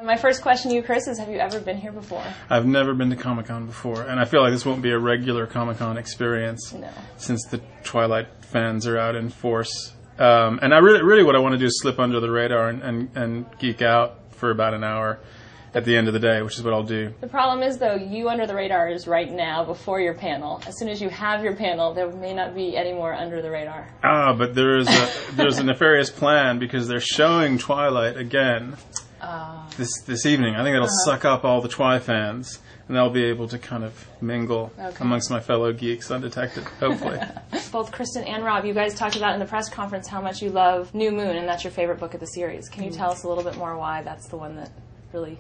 My first question to you, Chris, is have you ever been here before? I've never been to Comic-Con before, and I feel like this won't be a regular Comic-Con experience. No. Since the Twilight fans are out in force. And I really what I want to do is slip under the radar and geek out for about an hour at the end of the day, which is what I'll do. The problem is, though, you under the radar is right now before your panel. As soon as you have your panel, there may not be any more under the radar. But there's a nefarious plan because they're showing Twilight again this evening. I think that'll suck up all the Twi fans, and I'll be able to kind of mingle amongst my fellow geeks undetected, hopefully. Both Kristen and Rob, you guys talked about in the press conference how much you love New Moon, and that's your favorite book of the series. Can you tell us a little bit more why that's the one that really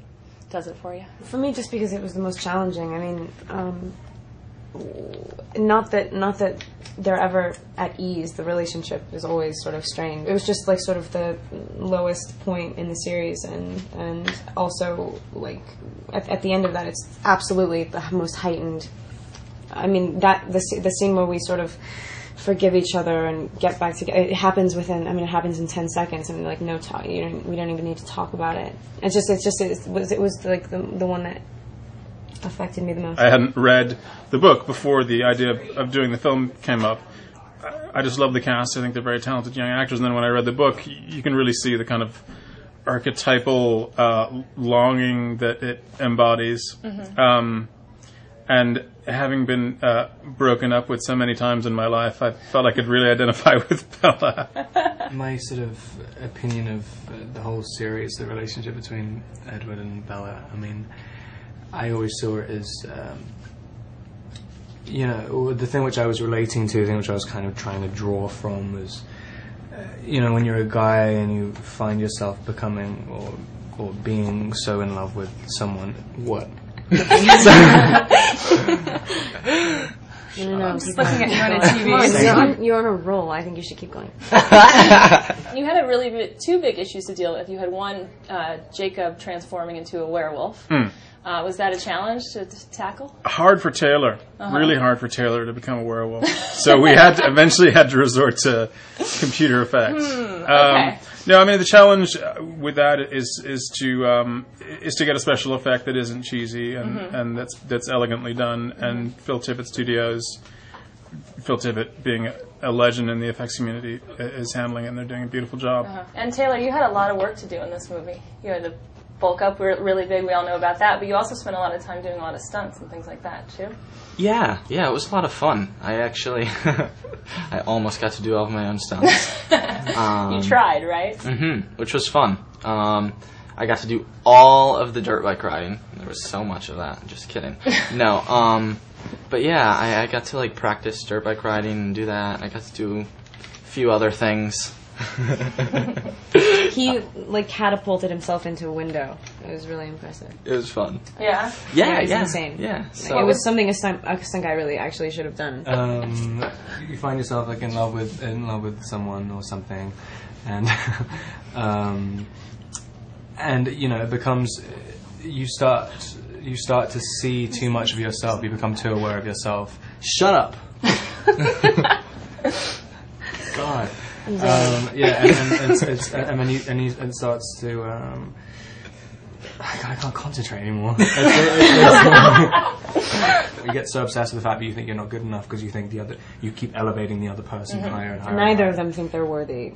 does it for you? For me, just because it was the most challenging. I mean, not that they're ever at ease. The relationship is always sort of strained. It was just like sort of the lowest point in the series, and also like at the end of that, it's absolutely the most heightened. I mean, that the scene where we sort of forgive each other and get back together. It happens within. I mean, it happens in 10 seconds. I mean, like no talk. We don't even need to talk about it. It was like the one that affected me the most. I hadn't read the book before the idea of doing the film came up. I just love the cast. I think they're very talented young actors. And then when I read the book, you can really see the kind of archetypal longing that it embodies. Mm-hmm. And having been broken up with so many times in my life, I felt I could really identify with Bella. My sort of opinion of the whole series, the relationship between Edward and Bella, I mean, I always saw it as, the thing which I was relating to, the thing which I was kind of trying to draw from was, when you're a guy and you find yourself becoming or being so in love with someone, what? I'm just looking at you on a TV. You're on a roll. I think you should keep going. You had two big issues to deal with. You had one, Jacob transforming into a werewolf. Was that a challenge to tackle? Hard for Taylor. Really hard for Taylor to become a werewolf. So we eventually had to resort to computer effects. Okay. No, I mean the challenge with that is to get a special effect that isn't cheesy and that's elegantly done. And Phil Tippett Studios, Phil Tippett being a legend in the effects community, is handling it, and they're doing a beautiful job. And Taylor, you had a lot of work to do in this movie. You had to bulk up. We're really big. We all know about that. But you also spent a lot of time doing a lot of stunts and things like that too. Yeah, it was a lot of fun. I actually, I almost got to do all of my own stunts. You tried, right? Which was fun. I got to do all of the dirt bike riding. There was so much of that. Just kidding. No, but yeah, I got to like practice dirt bike riding and do that. I got to do a few other things. He like catapulted himself into a window. It was really impressive. It was fun. Yeah. It was insane. Yeah. So it was something a stunt guy really actually should have done. You find yourself like in love with someone or something, and it becomes you start to see too much of yourself. You become too aware of yourself. Shut up. God. And it starts to. I can't concentrate anymore. You get so obsessed with the fact that you think you're not good enough because you think you keep elevating the other person higher and higher. Neither of them think they're worthy.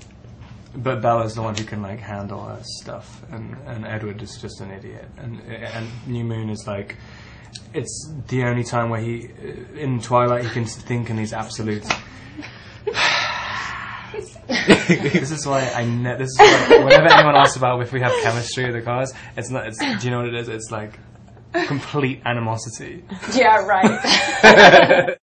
But Bella's the one who can like handle her stuff, and Edward is just an idiot. And New Moon is like, it's the only time where he in Twilight he can think in these absolutes. This is why whenever anyone asks about if we have chemistry in the cars, do you know what it is? It's like complete animosity. Yeah, right.